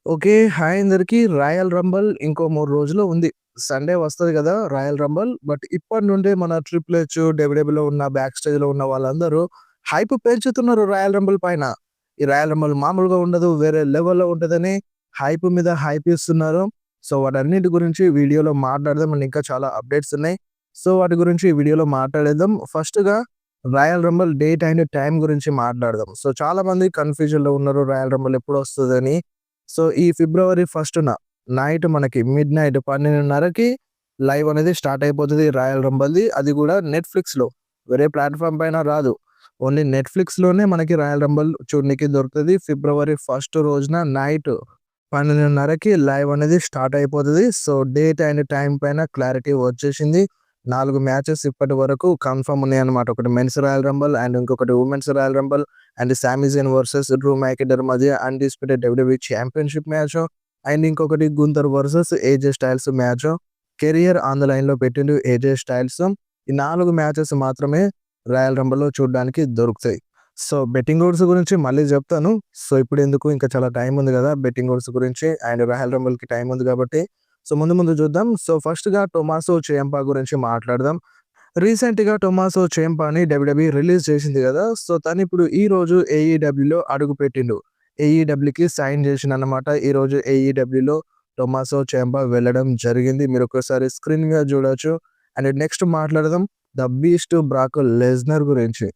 Okay. Hi అందరికి. Royal Rumble ఇంకో 3 రోజుల్లో ఉంది. సండే వస్తది గదా! Royal Rumble. బట్ ఇప్పటి నుండే మన ట్రిపుల్ హెచ్, డబ్ల్యూడబ్ల్యూలో ఉన్న బ్యాక్ స్టేజ్‌లో ఉన్న వాళ్ళందరూ హైప్ పెంచుతున్నారు రాయల్ రంబుల్ పైన. ఈ రాయల్ రంబుల్ మామూలుగా ఉండదు. వేరే లెవెల్‌లో ఉంటదని హైప్ మీద హైప్ ఇస్తున్నారు. సో, వాటన్నిటి గురించి వీడియోలో మాట్లాడదాం. అండ్ ఇంకా చాలా అప్డేట్స్ ఉన్నాయి. సో, వాటి గురించి ఈ వీడియోలో మాట్లాడేద్దాం. ఫస్ట్‌గా royal Rumble date and time గురించి మాట్లాడదాం. సో, చాలామంది కన్‌ఫ్యూజన్‌లో ఉన్నారు రాయల్ రంబుల్ ఎప్పుడొస్తదని. సో, ఈ ఫిబ్రవరి 1న నైట్ మనకి మిడ్‌నైట్ 12:30కి లైవ్ అనేది స్టార్ట్ అయిపోతది రాయల్ రంబల్‌ది. అది గూడా నెట్‌ఫ్లిక్స్‌లో. వేరే ప్లాట్‌ఫార్మ్ పైన రాదు. ఓన్లీ నెట్‌ఫ్లిక్స్‌లోనే మనకి రాయల్ రంబల్ చూడనీకి దొరుకుతది. ఫిబ్రవరి 1 రోజున నైట్ 12:30కి లైవ్ అనేది స్టార్ట్ అయిపోతది. సో, డేట్ అండ్ టైమ్ పైన క్లారిటీ వచ్చేసింది. 4 మ్యాచెస్ ఇప్పటి వరకు కన్ఫర్మ్ ఉన్నాయన్నమాట. ఒకటి మెన్స్ రాయల్ రంబల్ అండ్ ఇంకొకటి women's royal rumble. And Sami Zayn versus Drew McIntyre మధ్య undisputed WWE championship match. And ఇంకొకటి Gunther versus AJ Styles match. Career on the లైన్‌లో పెట్టిండు ఏజే స్టైల్స్. ఈ 4 మ్యాచెస్ మాత్రమే రాయల్ రంబల్‌లో చూడడానికి దొరుకుతాయి. సో, బెట్టింగ్ ఓడ్స్ గురించి మళ్ళీ జెప్తాను. సో, ఇప్పుడెందుకు ఇంకా చాలా టైం ఉంది గదా! బెట్టింగ్ ఓడ్స్ గురించి అండ్ రాయల్ రంబల్‌కి టైం ఉంది గాబట్టి. సో, ముందు ముందు చూద్దాం. సో, ఫస్ట్‌గా టొమాసో చియంపా గురించి మాట్లాడదాం. రీసెంట్‌గా టొమాసో చియంపాని డబ్ల్యూడబ్ల్యూఈ రిలీజ్ చేసింది గదా! సో, తనిప్పుడు ఈరోజు ఏఈడబ్ల్యూలో అడుగుపెట్టిండు. ఏఈడబ్ల్యూకి సైన్ చేసిండన్నమాట. ఈరోజు ఏఈడబ్ల్యూలో టొమాసో చియంపా వెళ్ళడం జరిగింది. మీరొకసారి స్క్రీన్ మీద చూడొచ్చు. అండ్ నెక్స్ట్ మాట్లాడదాం ద బీస్ట్ బ్రాక్ లెస్నర్ గురించి.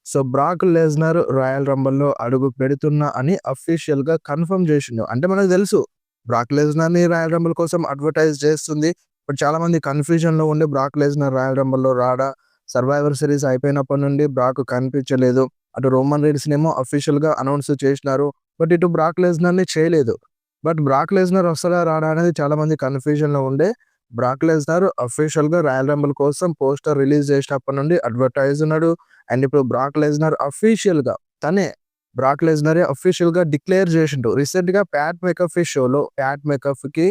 సో, బ్రాక్ లెస్నర్ రాయల్ రంబల్‌లో అడుగు పెడుతున్నా అని అఫీషియల్‌గా కన్ఫర్మ్ చేసిండు. అంటే మనకు తెలుసు బ్రాక్ లెస్నర్‌ని రాయల్ రంబల్ కోసం అడ్వర్టైజ్ చేస్తుంది. ఇప్పుడు చాలామంది కన్‌ఫ్యూజన్‌లో ఉండి బ్రాక్ లెస్నర్ రాయల్ రంబల్‌లో రాడా? సర్వైవర్ సిరీస్ అయిపోయినప్పటి నుండి బ్రాక్ కనిపించలేదు. అటు రోమన్ రీన్స్‌నేమో అఫీషియల్‌గా అనౌన్స్ చేసినారు. బట్ ఇటు బ్రాక్ లెస్నర్‌ని చేయలేదు. బట్ బ్రాక్ లెస్నర్ వస్తాడా? రాడా? అనేది చాలామంది కన్‌ఫ్యూజన్‌లో ఉండే బ్రాక్ లెస్నర్ అఫీషియల్‌గా రాయల్ రంబల్ కోసం పోస్టర్ రిలీజ్ చేసినప్పటి నుండి అడ్వర్టైజ్ ఉన్నాడు. అండ్ ఇప్పుడు బ్రాక్ లెస్నర్ అఫీషియల్‌గా తనే బ్రాక్ లెస్నరే అఫీషియల్‌గా డిక్లేర్ చేసిండు. రీసెంట్‌గా ప్యాట్ మెకఫీ షోలో ప్యాట్ మెకఫీకి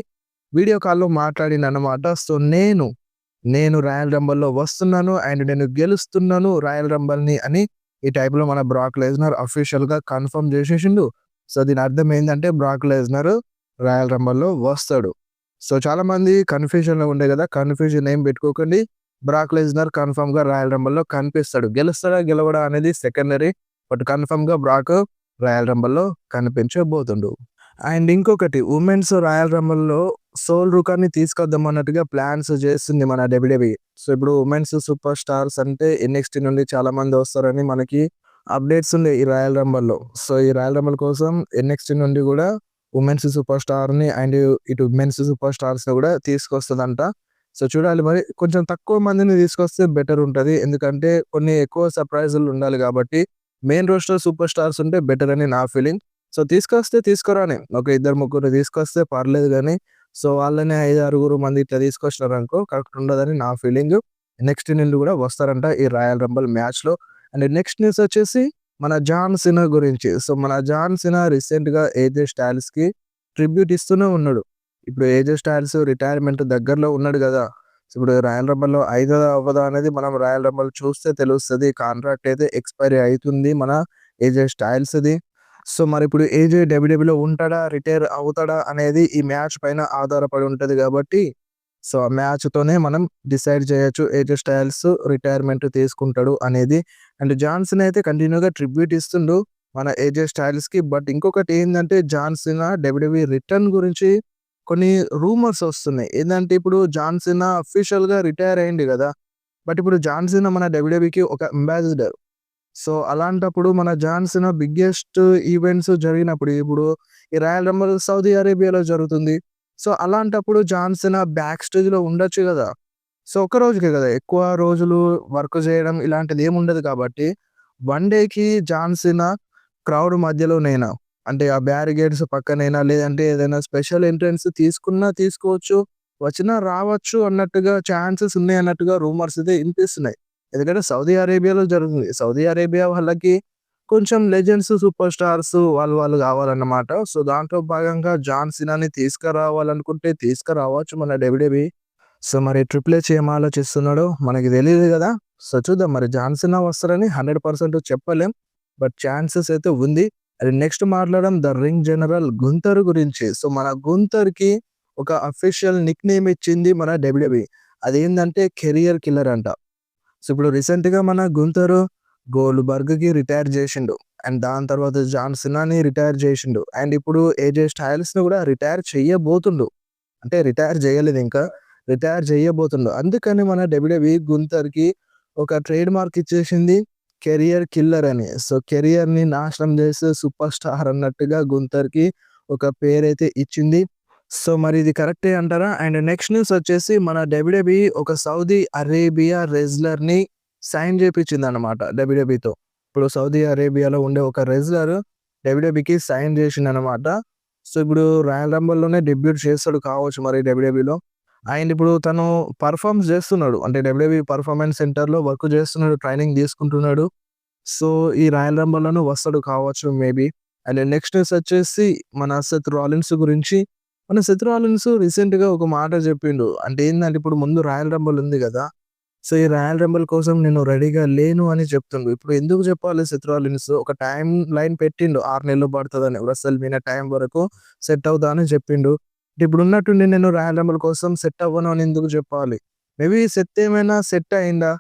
వీడియో కాల్‌లో మాట్లాడిండనమాట. సో, నేను రాయల్ రంబల్‌లో వస్తున్నాను అండ్ నేను గెలుస్తున్నాను రాయల్ రంబల్‌ని అని ఈ టైప్‌లో మన బ్రాక్ లెస్నర్ అఫీషియల్‌గా కన్ఫర్మ్ చేసేసిండు. సో, దీని అర్థం ఏందంటే బ్రాక్ లెస్నర్ రాయల్ రంబల్‌లో వస్తాడు. సో, చాలామంది కన్‌ఫ్యూజన్‌లో ఉండే గదా! కన్‌ఫ్యూజన్ ఏం పెట్టుకోకండి. బ్రాక్ లెస్నర్ కన్ఫర్మ్‌గా రాయల్ రంబల్‌లో కనిపిస్తాడు. గెలుస్తాడా? గెలవడా? అనేది సెకండరీ. బట్ కన్ఫర్మ్‌గా బ్రాక్ రాయల్ రంబల్‌లో కనిపించబోతుండు. అండ్ ఇంకొకటి వుమెన్స్ రాయల్ రంబల్‌లో సోల్ రుకాన్ని తీసుకొద్దాం అన్నట్టుగా ప్లాన్స్ చేస్తుంది మన డబ్ల్యూడబ్ల్యూఈ. సో, ఇప్పుడు వుమెన్స్ సూపర్ స్టార్స్ అంటే ఎన్ఎక్స్‌టీ నుండి చాలా మంది వస్తారని మనకి అప్డేట్స్ ఉన్నాయి ఈ రాయల్ రంబల్‌లో. సో, ఈ రాయల్ రంబల్ కోసం ఎన్ఎక్స్‌టీ నుండి గూడా వుమెన్స్ సూపర్ స్టార్‌ని అండ్ ఇటు మెన్స్ సూపర్ స్టార్స్‌ని గూడా తీసుకొస్తదంట. సో, చూడాలి మరి. కొంచెం తక్కువ మందిని తీసుకొస్తే బెటర్ ఉంటది. ఎందుకంటే కొన్ని ఎక్కువ సర్‌ప్రైజులు ఉండాలి గాబట్టి మెయిన్ రోస్టర్ సూపర్ స్టార్స్ ఉంటే బెటర్ అని నా ఫీలింగ్. సో, తీసుకొస్తే తీసుకురాని. ఒక ఇద్దరు, ముగ్గురు తీసుకొస్తే పర్లేదు గానీ, సో, వాళ్ళనే 5, 6 మంది ఇట్లా తీసుకొచ్చినారనుకో కరెక్ట్ ఉండదని నా ఫీలింగు. నెక్స్ట్ నుండి గూడా వస్తారంట ఈ రాయల్ రంబల్ మ్యాచ్‌లో. అండ్ నెక్స్ట్ న్యూస్ వచ్చేసి మన జాన్ సీనా గురించి. సో, మన జాన్ సీనా రీసెంట్‌గా ఏజే స్టైల్స్‌కి ట్రిబ్యూట్ ఇస్తూనే ఉన్నాడు. ఇప్పుడు ఏజే స్టైల్స్ రిటైర్మెంట్ దగ్గరలో ఉన్నాడు గదా! ఇప్పుడు రాయల్ రంబల్‌లో అయితదా? అవ్వదా? అనేది మనం రాయల్ రంబల్ చూస్తే తెలుస్తది. కాంట్రాక్ట్ అయితే ఎక్స్‌పైరీ అయితుంది మన ఏజే స్టైల్స్‌ది. సో, మరిప్పుడు ఏజే డబ్ల్యూడబ్ల్యూలో ఉంటాడా? రిటైర్ అవుతాడా? అనేది ఈ మ్యాచ్ పైన ఆధారపడి ఉంటది గాబట్టి, సో, ఆ మ్యాచ్‌తోనే మనం డిసైడ్ చేయొచ్చు. ఏజే స్టైల్స్ రిటైర్మెంట్ తీసుకుంటాడు అనేది. అండ్ జాన్ సీనా అయితే కంటిన్యూ‌గా ట్రిబ్యూట్ ఇస్తుండు మన ఏజే స్టైల్స్‌కి. బట్ ఇంకొకటి ఏందంటే జాన్ సీనా డబ్ల్యూడబ్ల్యూఈ రిటర్న్ గురించి కొన్ని రూమర్స్ వస్తున్నాయి. ఏందంటే ఇప్పుడు జాన్ సీనా అఫీషియల్‌గా రిటైర్ అయిండు గదా! బట్ ఇప్పుడు జాన్ సీనా మన డబ్ల్యూడబ్ల్యూఈకి ఒక అంబాసిడర్. సో, అలాంటప్పుడు మన జాన్ సీనా బిగ్గెస్ట్ ఈవెంట్స్ జరిగినప్పుడు ఇప్పుడు ఈ రాయల్ రంబుల్ సౌదీ అరేబియాలో జరుగుతుంది. సో, అలాంటప్పుడు జాన్ సీనా బ్యాక్ స్టేజ్‌లో ఉండొచ్చు గదా! సో, ఒక్క రోజుకే గదా! ఎక్కువ రోజులు వర్క్ జేయడం ఇలాంటిది ఏముండదు కాబట్టి, వన్ డేకి జాన్ సీనా క్రౌడ్ మధ్యలోనేనా, అంటే ఆ బ్యారిగేడ్స్ పక్కనేనా, లేదంటే ఏదైనా స్పెషల్ ఎంట్రన్స్ తీసుకున్నా తీసుకోవచ్చు, వచ్చినా రావచ్చు అన్నట్టుగా ఛాన్సెస్ ఉన్నాయన్నట్టుగా రూమర్స్ అయితే ఇనిపిస్తున్నాయి. ఎందుకంటే సౌదీ అరేబియాలో జరుగుతుంది. సౌదీ అరేబియా వాళ్ళకి కొంచెం లెజెండ్స్, సూపర్ స్టార్స్ వాళ్ళు గావాలన్నమాట. సో, దాంట్లో భాగంగా జాన్ సీనాని తీసుకురావాలనుకుంటే తీసుకురావచ్చు మన డబ్ల్యూడబ్ల్యూఈ. సో, మరి ట్రిపుల్ హెచ్ ఏం ఆలోచిస్తున్నాడో మనకి తెలీదు గదా! సో, చూద్దాం మరి జాన్ సీనా వస్తారని 100% చెప్పలేం. బట్ ఛాన్సెస్ అయితే ఉంది. అది నెక్స్ట్ మాట్లాడడం 'ద రింగ్ జనరల్' 'గుంతర్' గురించి. సో, మన 'గుంతర్‌కి' ఒక అఫీషియల్ నిక్‌నేమ్ ఇచ్చింది మన డబ్ల్యూడబ్ల్యూఈ. అదేందంటే కెరియర్ కిల్లర్ అంట. సో, ఇప్పుడు రీసెంట్‌గా మన 'గుంతర్' 'గోల్డ్‌బర్గ్‌కి' రిటైర్ జేషిండు. అండ్ దాని తర్వాత 'జాన్ సీనాని' రిటైర్ జేషిండు. అండ్ ఇప్పుడు 'ఏజే స్టైల్స్‌ని' గూడా రిటైర్ చెయ్యబోతుండు. అంటే రిటైర్ జేయలేదింకా. రిటైర్ జేయబోతుండు. అందుకని మన డబ్ల్యూడబ్ల్యూఈ 'గుంతర్‌కి' ఒక ట్రేడ్ మార్క్ ఇచ్చేసింది. కెరియర్ కిల్లర్ అని. సో, కెరియర్‌ని నాశనం జేసే సూపర్ స్టార్ అన్నట్టుగా 'గుంతర్‌కి' ఒక పేరైతే ఇచ్చింది. సో, మరి ఇది కరెక్టే అంటారా? అండ్ నెక్స్ట్ న్యూస్ వచ్చేసి మన డబ్ల్యూడబ్ల్యూఈ ఒక సౌదీ అరేబియా రెజ్లర్‌ని సైన్ జేపిచ్చిందన్నమాట డబ్ల్యూడబ్ల్యూఈతో. ఇప్పుడు సౌదీ అరేబియాలో ఉండే ఒక రెజ్లర్ డబ్ల్యూడబ్ల్యూఈకి సైన్ జేషిండన్నమాట. సో, ఇప్పుడు రాయల్ రంబుల్‌లోనే డెబ్యూట్ చేస్తాడు కావచ్చు మరి డబ్ల్యూడబ్ల్యూఈలో. అండ్ ఇప్పుడు తను పెర్ఫార్మ్స్ జేస్తున్నాడు. అంటే డబ్ల్యూడబ్ల్యూఈ పెర్ఫార్మెన్స్ సెంటర్‌లో వర్క్ జేస్తున్నాడు. ట్రైనింగ్ తీసుకుంటున్నాడు. సో, ఈ రాయల్ రంబుల్‌లోనూ వస్తాడు కావచ్చు మేబీ. అండ్ నెక్స్ట్ న్యూస్ వచ్చేసి మన సెత్ రాలిన్స్ గురించి. మన సెత్ రాలిన్స్ రీసెంట్‌గా ఒక మాట జెప్పిండు. అంటే ఏందంటే ఇప్పుడు ముందు రాయల్ రంబుల్ ఉంది గదా! సో, ఈ రాయల్ రంబుల్ కోసం నేను రెడీగా లేను అని చెప్తుండు. ఇప్పుడు ఎందుకు చెప్పాలి సెత్ రాలిన్స్? ఒక టైమ్ లైన్ పెట్టిండు. 6 నెలలు పడతదని. రెసల్‌మీనియా టైం వరకు సెట్ అవుతా అని చెప్పిండు. ఇప్పుడున్నట్టుండి నేను రాయల్ రంబుల్ కోసం సెట్ అవ్వను అని ఎందుకు చెప్పాలి? మేబీ సెత్ ఏమైనా సెట్ అయిండా?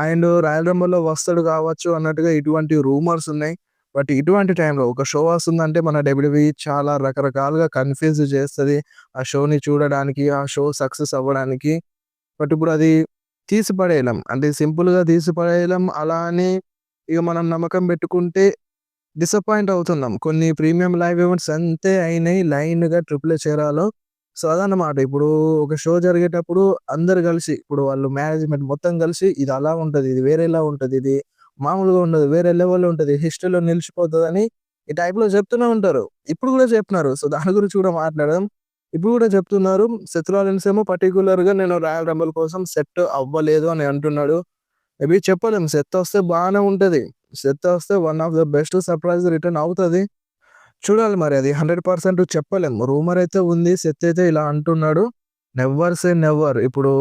అండ్ రాయల్ రంబుల్‌లో వస్తాడు కావచ్చు అన్నట్టుగా ఇటువంటి రూమర్స్ ఉన్నాయి. బట్ ఇటువంటి టైంలో ఒక షో వస్తుందంటే మన డబ్ల్యూడబ్ల్యూఈ చాలా రకరకాలుగా కన్‌ఫ్యూజ్ చేస్తది. ఆ షోని చూడడానికి, ఆ షో సక్సెస్ అవ్వడానికి. బట్ ఇప్పుడు అది తీసి పడేయలేం. అంటే సింపుల్‌గా తీసి పడేయలేం. అలా అని ఇగ మనం నమ్మకం పెట్టుకుంటే డిసప్పాయింట్ అవుతున్నాం. కొన్ని ప్రీమియం లైవ్ ఈవెంట్స్ అంతే అయినాయి లైన్‌గా ట్రిపుల్ హెచ్ ఎరాలో. సో, అదన్నమాట. ఇప్పుడు ఒక షో జరిగేటప్పుడు అందరూ కలిసి ఇప్పుడు వాళ్ళు మేనేజ్‌మెంట్ మొత్తం కలిసి ఇది అలా ఉంటది. ఇది వేరేలా ఉంటది. ఇది మామూలుగా ఉండదు. వేరే లెవెల్‌లో ఉంటది. హిస్టరీలో నిలిచిపోతదని ఈ టైప్‌లో చెప్తూనే ఉంటారు. ఇప్పుడు కూడా చెప్తున్నారు. సో, దాని గురించి కూడా మాట్లాడదాం. ఇప్పుడు కూడా చెప్తున్నారు. సెత్ రాలిన్స్ ఏమో పర్టిక్యులర్‌గా నేను రాయల్ రంబుల్ కోసం సెట్ అవ్వలేదు అని అంటున్నాడు. మేబీ చెప్పలేం. సెత్ వస్తే బానే ఉంటది. సెత్ వస్తే one of the best surprise return అవుతది. చూడాలి మరి అది 100% చెప్పలేం. రూమర్ అయితే ఉంది. సెత్ అయితే ఇలా అంటున్నాడు. Never say never. ఇప్పుడు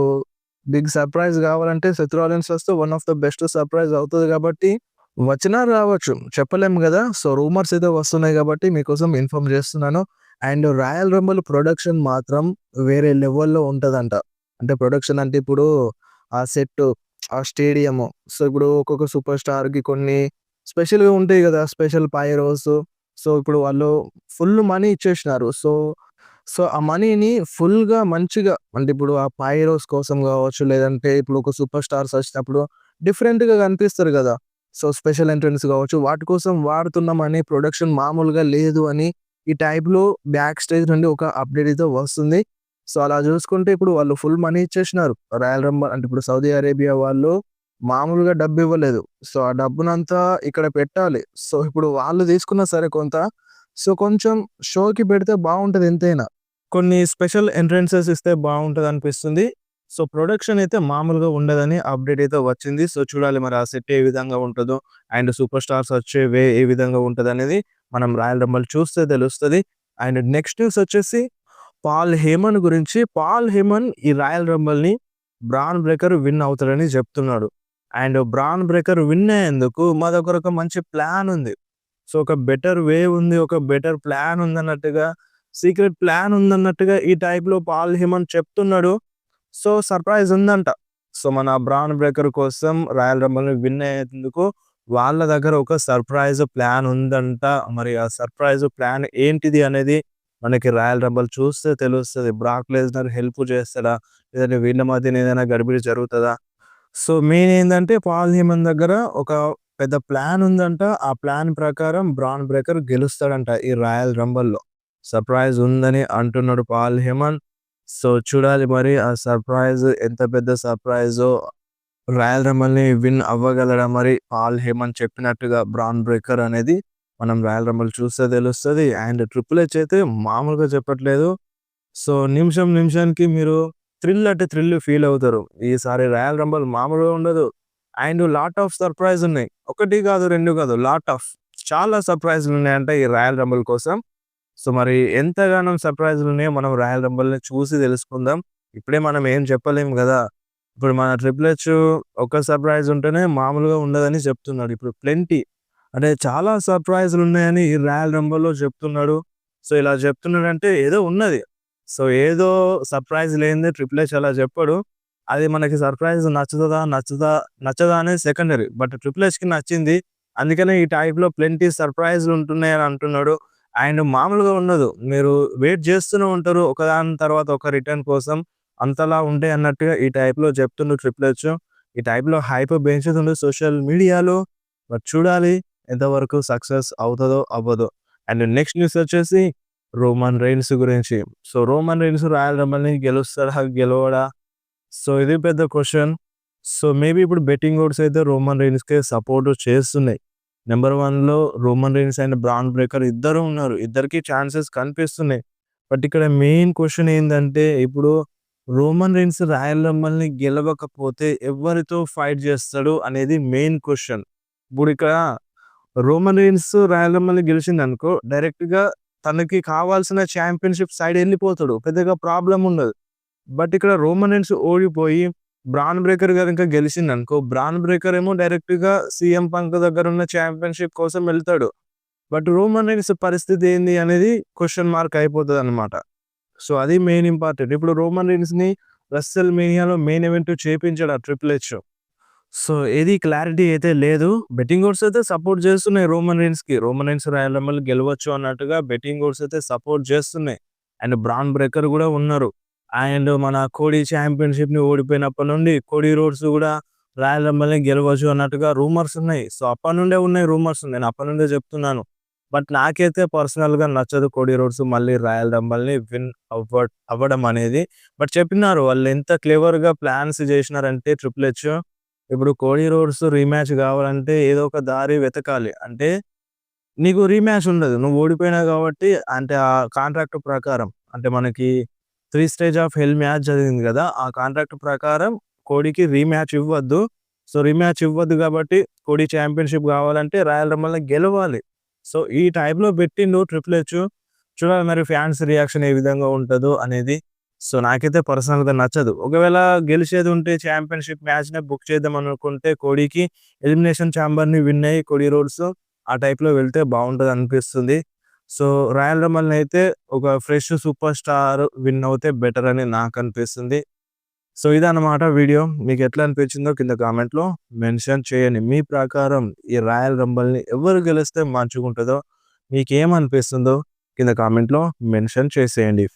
బిగ్ సర్ప్రైజ్ గావాలంటే సెత్ రాలిన్స్ వస్తే one of the best surprise అవుతది గాబట్టి, వచ్చినా రావచ్చు. చెప్పలేం గదా! సో, రూమర్స్ అయితే వస్తున్నాయి గాబట్టి మీకోసం ఇన్ఫార్మ్ జేస్తున్నాను. అండ్ రాయల్ రంబుల్ ప్రొడక్షన్ మాత్రం వేరే లెవెల్‌లో ఉంటదంట. అంటే ప్రొడక్షన్ అంటే ఇప్పుడు ఆ సెట్టు, ఆ స్టేడియము. సో, ఇప్పుడు ఒక్కొక్క సూపర్ స్టార్‌కి కొన్ని స్పెషల్‌గా ఉంటాయి గదా! స్పెషల్ పైరోస్. సో, ఇప్పుడు వాళ్ళు ఫుల్ మనీ ఇచ్చేసినారు. సో, ఆ మనీని ఫుల్‌గా మంచిగా అంటే ఇప్పుడు ఆ పైరోస్ కోసం గావచ్చు, లేదంటే ఇప్పుడు ఒక సూపర్ స్టార్స్ వచ్చినప్పుడు డిఫరెంట్‌గా కనిపిస్తారు గదా! సో, స్పెషల్ ఎంట్రన్స్ గావచ్చు, వాటి కోసం వాడుతున్నామని ప్రొడక్షన్ మామూలుగా లేదు అని ఈ టైప్‌లో బ్యాక్ స్టేజ్ నుండి ఒక అప్‌డేట్ అయితే వస్తుంది. సో, అలా జూసుకుంటే ఇప్పుడు వాళ్ళు ఫుల్ మనీ ఇచ్చేసినారు. రాయల్ రంబుల్ అంటే ఇప్పుడు సౌదీ అరేబియా వాళ్ళు మామూలుగా డబ్బివ్వలేదు. సో, ఆ డబ్బునంతా ఇక్కడ పెట్టాలి. సో, ఇప్పుడు వాళ్ళు తీసుకున్నా సరే కొంత, సో, కొంచెం షోకి పెడితే బావుంటది ఎంతైనా. కొన్ని స్పెషల్ ఎంట్రన్సెస్ ఇస్తే బావుంటదనిపిస్తుంది. సో, ప్రొడక్షన్ అయితే మామూలుగా ఉండదని అప్‌డేట్ అయితే వచ్చింది. సో, చూడాలి మరి ఆ సెట్ ఏ విధంగా ఉంటదో అండ్ సూపర్ స్టార్స్ వచ్చే వే ఏ విధంగా ఉంటదనేది మనం రాయల్ రంబుల్ చూస్తే తెలుస్తది. అండ్ నెక్స్ట్ న్యూస్ వచ్చేసి పాల్ హేమన్ గురించి. పాల్ హేమన్ ఈ రాయల్ రంబుల్‌ని బ్రాన్ బ్రేకర్ విన్ అవుతాడని చెప్తున్నాడు. అండ్ బ్రాన్ బ్రేకర్ విన్ అయ్యేందుకు మా దగ్గర ఒక మంచి ప్లాన్ ఉంది. సో, ఒక బెటర్ వే ఉంది. ఒక బెటర్ ప్లాన్ ఉందన్నట్టుగా, సీక్రెట్ ప్లాన్ ఉందన్నట్టుగా ఈ టైప్‌లో పాల్ హేమన్ చెప్తున్నాడు. సో, సర్ప్రైజ్ ఉందంట. సో, మన బ్రాన్ బ్రేకర్ కోసం రాయల్ రంబుల్‌ని విన్ అయ్యేందుకు వాళ్ళ దగ్గర ఒక సర్ప్రైజ్ ప్లాన్ ఉందంట. మరి ఆ సర్ప్రైజ్ ప్లాన్ ఏంటిది అనేది మనకి రాయల్ రంబుల్ చూస్తే తెలుస్తది. బ్రాక్ లెస్నర్ హెల్ప్ చేస్తాడా? లేదంటే వీళ్ళ మధ్యన ఏదైనా గడిబిడి జరుగుతదా? సో, మెయిన్ ఏందంటే పాల్ హేమన్ దగ్గర ఒక పెద్ద ప్లాన్ ఉందంట. ఆ ప్లాన్ ప్రకారం బ్రాన్ బ్రేకర్ గెలుస్తాడంట ఈ రాయల్ రంబుల్‌లో. సర్ప్రైజ్ ఉందని అంటున్నాడు పాల్ హేమన్. సో, చూడాలి మరి ఆ సర్ప్రైజ్ ఎంత పెద్ద సర్ప్రైజో. రాయల్ రంబుల్‌ని విన్ అవ్వగలడా మరి పాల్ హేమన్ చెప్పినట్టుగా బ్రాన్ బ్రేకర్ అనేది మనం రాయల్ రంబుల్ చూస్తే తెలుస్తది. అండ్ ట్రిపుల్ హెచ్ అయితే మామూలుగా చెప్పట్లేదు. సో, నిమిషం నిమిషానికి మీరు థ్రిల్ అంటే థ్రిల్ ఫీల్ అవుతారు. ఈసారి రాయల్ రంబుల్ మామూలుగా ఉండదు. అండ్ లాట్ ఆఫ్ సర్ప్రైజ్ ఉన్నాయి. 1 కాదు, 2 కాదు లాట్ ఆఫ్ చాలా సర్ప్రైజ్‌లు ఉన్నాయంట ఈ రాయల్ రంబుల్ కోసం. సో, మరి ఎంతగానో సర్ప్రైజ్‌లు ఉన్నాయో మనం రాయల్ రంబుల్‌ని చూసి తెలుసుకుందాం. ఇప్పుడే మనం ఏం చెప్పలేం గదా! ఇప్పుడు మన ట్రిపుల్ హెచ్ ఒక సర్ప్రైజ్ ఉంటేనే మామూలుగా ఉండదని చెప్తున్నాడు. ఇప్పుడు ప్లెంటీ అంటే చాలా సర్ప్రైజ్‌లున్నాయని ఈ రాయల్ రంబల్‌లో చెప్తున్నాడు. సో, ఇలా చెప్తున్నాడంటే ఏదో ఉన్నది. సో, ఏదో సర్ప్రైజ్ లేనిదే ట్రిపుల్ హెచ్ అలా చెప్పడు. అది మనకి సర్ప్రైజ్ నచ్చదా అనేది సెకండరీ. బట్ ట్రిపుల్ హెచ్‌కి నచ్చింది. అందుకనే ఈ టైప్‌లో ప్లెంటీ సర్ప్రైజ్‌లుంటున్నాయని అంటున్నాడు. అండ్ మామూలుగా ఉండదు. మీరు వెయిట్ చేస్తూనే ఉంటారు. ఒకదాని తర్వాత ఒక రిటర్న్ కోసం. అంతలా ఉంటాయి అన్నట్టుగా ఈ టైప్‌లో చెప్తుండు ట్రిపుల్ హెచ్. ఈ టైప్‌లో హైప్ పెంచుతుండు సోషల్ మీడియాలో. బట్ చూడాలి ఎంతవరకు సక్సెస్ అవుతదో, అవ్వదో. అండ్ నెక్స్ట్ న్యూస్ వచ్చేసి రోమన్ రెయిన్స్ గురించి. సో, రోమన్ రెయిన్స్ రాయల్ రంబల్‌ని గెలుస్తాడా? గెలవడా? సో, ఇది పెద్ద క్వెషన్. సో, మేబీ ఇప్పుడు బెట్టింగ్ ఓడ్స్ అయితే రోమన్ రెయిన్స్‌కే సపోర్ట్ చేస్తున్నాయి. నంబర్ 1లో Roman Reigns and Bron Breakker ఇద్దరు ఉన్నారు. ఇద్దరికీ ఛాన్సెస్ కనిపిస్తున్నాయి. బట్ ఇక్కడ మెయిన్ క్వెషన్ ఏందంటే ఇప్పుడు రోమన్ రెయిన్స్ రాయల్ రంబల్‌ని గెలవకపోతే ఎవరితో ఫైట్ చేస్తాడు అనేది మెయిన్ క్వెషన్. ఇప్పుడిక్కడ రోమన్ రెయిన్స్ రాయల్ రంబల్‌ని గెలిచిందనుకో డైరెక్ట్‌గా తనకి కావాల్సిన చాంపియన్‌షిప్ సైడ్ ఎళ్ళిపోతాడు. పెద్దగా ప్రాబ్లమ్ ఉండదు. బట్ ఇక్కడ రోమన్ రెయిన్స్ ఓడిపోయి బ్రాన్ బ్రేకర్ గనుక గెలిచిందనుకో, బ్రాన్ బ్రేకర్ ఏమో డైరెక్ట్‌గా సీఎం పంక్ దగ్గరున్న చాంపియన్‌షిప్ కోసం ఎళ్తాడు. బట్ రోమన్ రెయిన్స్ పరిస్థితి ఏంది అనేది క్వెషన్ మార్క్ అయిపోతదనమాట. సో, అది మెయిన్ ఇంపార్టెంట్. ఇప్పుడు రోమన్ రెయిన్స్‌ని రెస్సెల్ మేనియాలో మెయిన్ ఈవెంట్ చేపించాడు ఆ ట్రిపుల్ హెచ్. సో, ఏది క్లారిటీ అయితే లేదు. బెట్టింగ్ ఓడ్స్ అయితే సపోర్ట్ చేస్తున్నాయి రోమన్ రెయిన్స్‌కి. రోమన్ రెయిన్స్ రాయల్ రంబల్ గెలవచ్చు అన్నట్టుగా బెట్టింగ్ ఓడ్స్ అయితే సపోర్ట్ చేస్తున్నాయి. అండ్ బ్రాన్ బ్రేకర్ గూడా ఉన్నారు. అండ్ మన కోడీ చాంపియన్‌షిప్‌ని ఓడిపోయినప్పటి నుండి కోడీ రోడ్స్ గూడా రాయల్ రంబల్‌ని గెలవచ్చు అన్నట్టుగా రూమర్స్ ఉన్నాయి. సో, అప్పటి నుండే ఉన్నాయి రూమర్స్. నేను అప్పటి నుండే చెప్తున్నాను. బట్ నాకైతే పర్సనల్‌గా నచ్చదు కోడీ రోడ్స్ మళ్ళీ రాయల్ రంబల్‌ని విన్ అవ్వడం అనేది. బట్ చెప్పినారు వాళ్ళు ఎంత క్లెవర్‌గా ప్లాన్స్ చేసినారంటే ట్రిపుల్ హెచ్. ఇప్పుడు కోడీ రోడ్స్ రీమ్యాచ్ కావాలంటే ఏదో ఒక దారి వెతకాలి. అంటే నీకు రీమ్యాచ్ ఉండదు. నువ్వు ఓడిపోయినావు కాబట్టి అంటే ఆ కాంట్రాక్ట్ ప్రకారం అంటే మనకి 3 స్టేజ్ ఆఫ్ హెల్ మ్యాచ్ జరిగింది గదా! ఆ కాంట్రాక్ట్ ప్రకారం కోడీకి రీమ్యాచ్ ఇవ్వద్దు. సో, రీమ్యాచ్ ఇవ్వద్దు కాబట్టి కోడీ చాంపియన్‌షిప్ కావాలంటే రాయల్ రంబల్‌ని గెలవాలి. సో, ఈ టైప్‌లో పెట్టిండు ట్రిపుల్ హెచ్. చూడాలి మరి ఫ్యాన్స్ రియాక్షన్ ఏ విధంగా ఉంటదో అనేది. సో, నాకైతే పర్సనల్‌గా నచ్చదు. ఒకవేళ గెలిచేది ఉంటే చాంపియన్‌షిప్ మ్యాచ్‌నే బుక్ చేద్దాం అనుకుంటే కోడీకి ఎలిమినేషన్ చాంబర్‌ని విన్ అయ్యి కోడీ రోడ్స్ ఆ టైప్‌లో వెళ్తే బావుంటదనిపిస్తుంది. సో, రాయల్ రంబల్‌నయితే ఒక ఫ్రెష్ సూపర్ స్టార్ విన్ అవుతే బెటర్ అని నాకనిపిస్తుంది. సో, ఇదన్నమాట వీడియో. మీకెట్లా అనిపించిందో కింద కామెంట్‌లో మెన్షన్ చేయండి. మీ ప్రకారం ఈ రాయల్ రంబల్‌ని ఎవరు గెలిస్తే మంచిగుంటదో మీకేమనిపిస్తుందో కింద కామెంట్‌లో మెన్షన్ చేసేయండి.